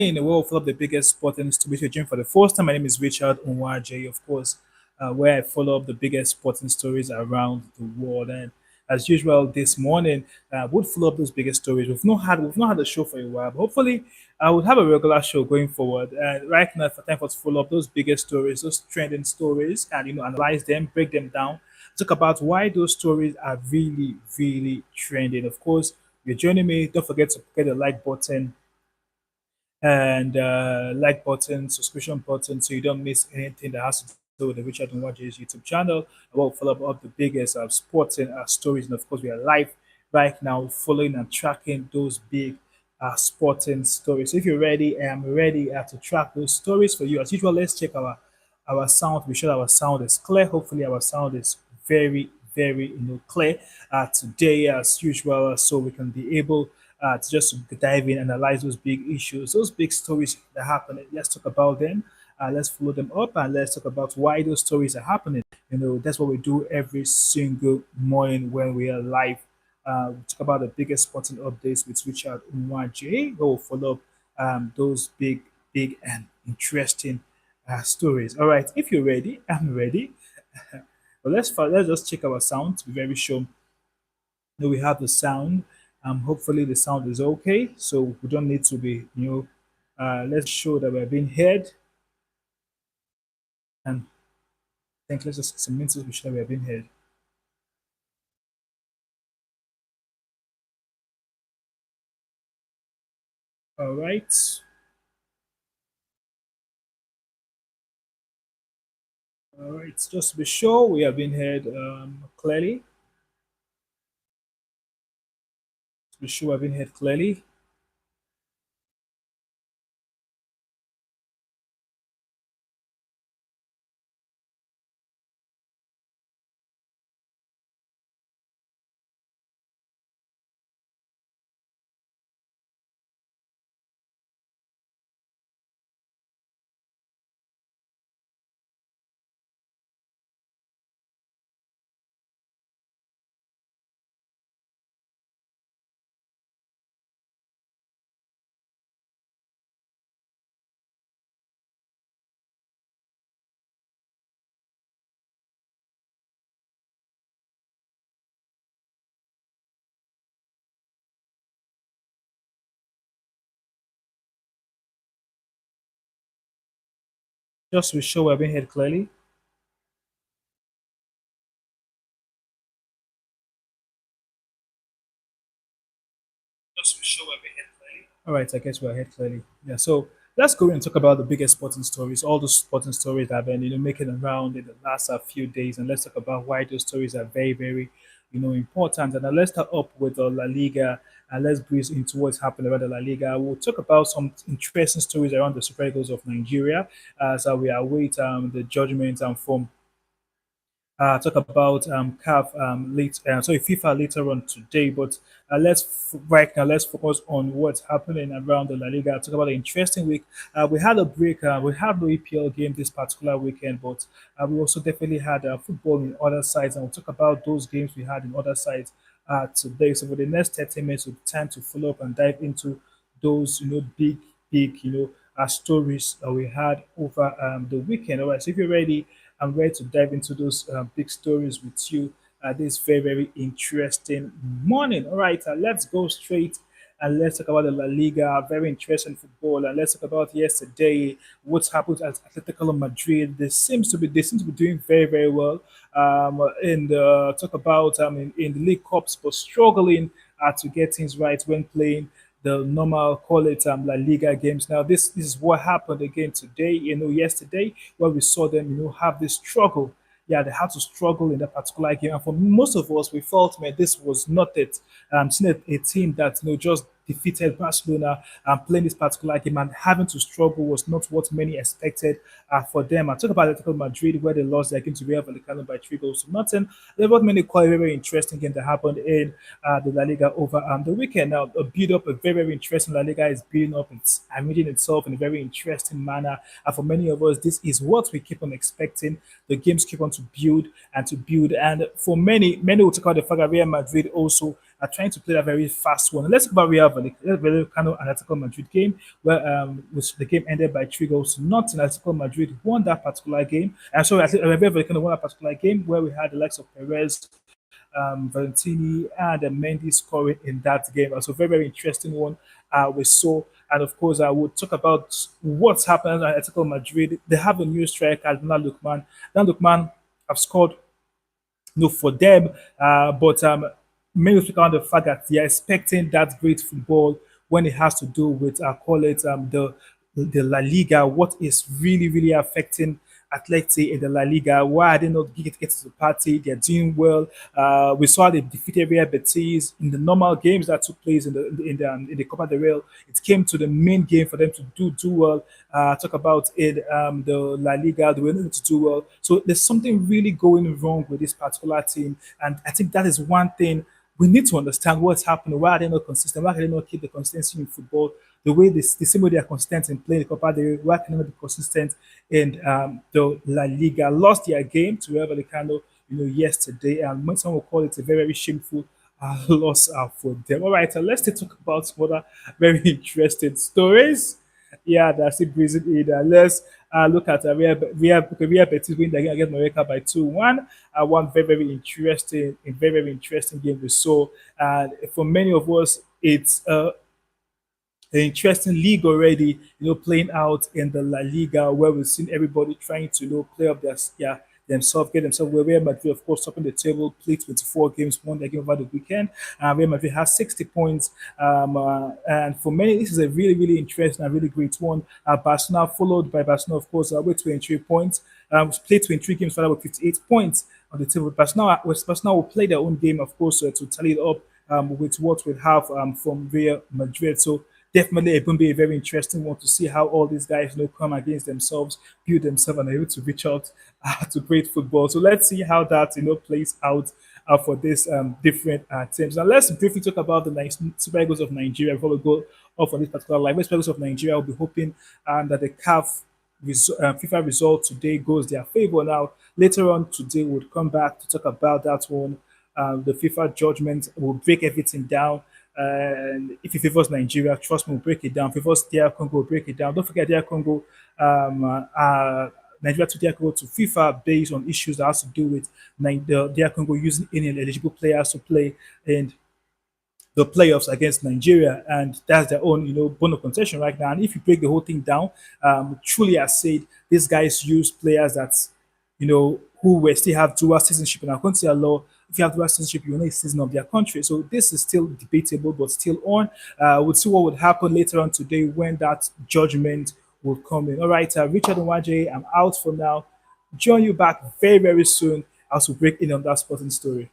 In the world full of the biggest sporting stories, you're joining for the first time. My name is Richard Unwaje, of course, where I follow up the biggest sporting stories around the world. And as usual, this morning, would follow up those biggest stories. We've not had a show for a while, but hopefully, I would have a regular show going forward. And right now, for time for us to follow up those biggest stories, those trending stories, and analyze them, break them down, talk about why those stories are really, really trending. Of course, you're joining me. Don't forget to hit the like button and like button, subscription button, so you don't miss anything that has to do with the Richard Nwaje's YouTube channel. I will follow up the biggest sporting stories, and of course, we are live right now, following and tracking those big sporting stories. So if you're ready, I am ready to track those stories for you. As usual, let's check our sound. Be sure our sound is clear. Hopefully, our sound is very, very clear today, as usual, so we can be able to just dive in, analyze those big issues, those big stories that happen. Let's talk about them. Let's follow them up and let's talk about why those stories are happening. That's what we do every single morning when we are live. We talk about the biggest sporting updates with Richard Nwaje. We'll follow up those big, big, and interesting stories. All right, if you're ready, I'm ready. But let's just check our sound to be very sure that we have the sound. Hopefully the sound is okay, so we don't need to be, let's show that we're being heard. And I think let's just submit to be sure we're being heard. All right. All right. Just to be sure we have been heard clearly. To be sure we've been heard clearly. Just to be sure we've been heard clearly. Just to be sure we've been heard clearly. All right, I guess we're ahead clearly. Yeah, so let's go and talk about the biggest sporting stories, all those sporting stories that have been, making around in the last few days, and let's talk about why those stories are very, very, important. And let's start up with the La Liga, and let's breeze into what's happening around the La Liga. We'll talk about some interesting stories around the Super Eagles of Nigeria as we await the judgment from talk about CAF sorry, FIFA later on today. But right now let's focus on what's happening around the La Liga. Talk about an interesting week. We had a break. We had no EPL game this particular weekend, but we also definitely had football in other sides, and we'll talk about those games we had in other sides today. So for the next 30 minutes, we'll time to follow up and dive into those big, big stories that we had over the weekend. All right, so if you're ready, I'm ready to dive into those big stories with you this very, very interesting morning. All right, let's go straight and let's talk about the La Liga. Very interesting football, and let's talk about yesterday. What's happened at Atletico Madrid? They seem to be doing very, very well. In the talk about in the League Cups, but struggling to get things right when playing the normal call it La Liga games. Now this is what happened again today. Yesterday where we saw them have this struggle. Yeah, they had to struggle in that particular game, and for most of us, we felt, man, this was not it. Seeing a team that just defeated Barcelona and playing this particular game and having to struggle was not what many expected for them. I talk about Atletico Madrid where they lost their game to Real Vallecano by 3 goals to nothing. There were many quite very, very interesting games that happened in the La Liga over the weekend. Now, a build up, a very, very interesting La Liga is building up. It's arranging itself in a very interesting manner. And for many of us, this is what we keep on expecting. The games keep on to build and to build. And for many will talk about the fact that Real Madrid also are trying to play a very fast one. Let's talk about Real Vallecano and Atletico Madrid game, where which the game ended by 3 goals to nothing. Atletico Madrid won that particular game. And so Real Vallecano won that particular game where we had the likes of Perez, Valentini, and Mendy scoring in that game. Also, very, very interesting one we saw. And of course, I would talk about what's happened at Atletico Madrid. They have a new striker, Dan Lukman. Dan Lukman have scored for them. But many speak on the fact that they are expecting that great football when it has to do with, call it the La Liga. What is really, really affecting Atleti in the La Liga? Why are they not get to the party? They're doing well. We saw they defeated Real Betis in the normal games that took place in the Copa del Rey. It came to the main game for them to do well. Talk about it, the La Liga, they were able to do well. So there's something really going wrong with this particular team, and I think that is one thing we need to understand what's happening. Why are they not consistent? Why can they not keep the consistency in football? The same way they are consistent in playing the Copa del Rey, why can they not be consistent in the La Liga? Lost their game to Real Vallecano, yesterday, and some will call it a very, very shameful loss for them. All right, so let's talk about some other very interesting stories. Yeah, that's it, breezing in. Let's look at Real Betis win the game against Mallorca by 2-1. One very, very interesting, a very, very interesting game we saw. And for many of us, it's an interesting league already, playing out in the La Liga, where we've seen everybody trying to, play up themselves, get themselves where Real Madrid, of course, topping the table, played 24 games, won their game over the weekend. Real Madrid has 60 points. And for many, this is a really, really interesting and really great one. Barcelona, followed by Barcelona, of course, with 23 points. Played 23 games, further with 58 points on the table. Barcelona will play their own game, of course, to tally it up with what we have from Real Madrid. So definitely it will be a very interesting one to see how all these guys come against themselves, build themselves, and are able to reach out to great football. So let's see how that plays out for these different teams. Now let's briefly talk about the Super Eagles of Nigeria before we go off on this particular live. Super Eagles of Nigeria will be hoping that the FIFA result today goes their favor. Now later on today we'll come back to talk about that one. The FIFA judgment will break everything down. And if it favors Nigeria, trust me, we'll break it down. Favors DR Congo, we'll break it down. Don't forget DR Congo, Nigeria to DR Congo to FIFA based on issues that has to do with DR Congo using any eligible players to play in the playoffs against Nigeria, and that's their own, bone of contention right now. And if you break the whole thing down, truly, I said these guys use players that, who will still have dual citizenship in our country law. If you have dual citizenship, you're not a citizen of their country. So this is still debatable, but still on. We'll see what would happen later on today when that judgment will come in. All right, Richard Nwaje, I'm out for now. Join you back very, very soon as we break in on that sporting story.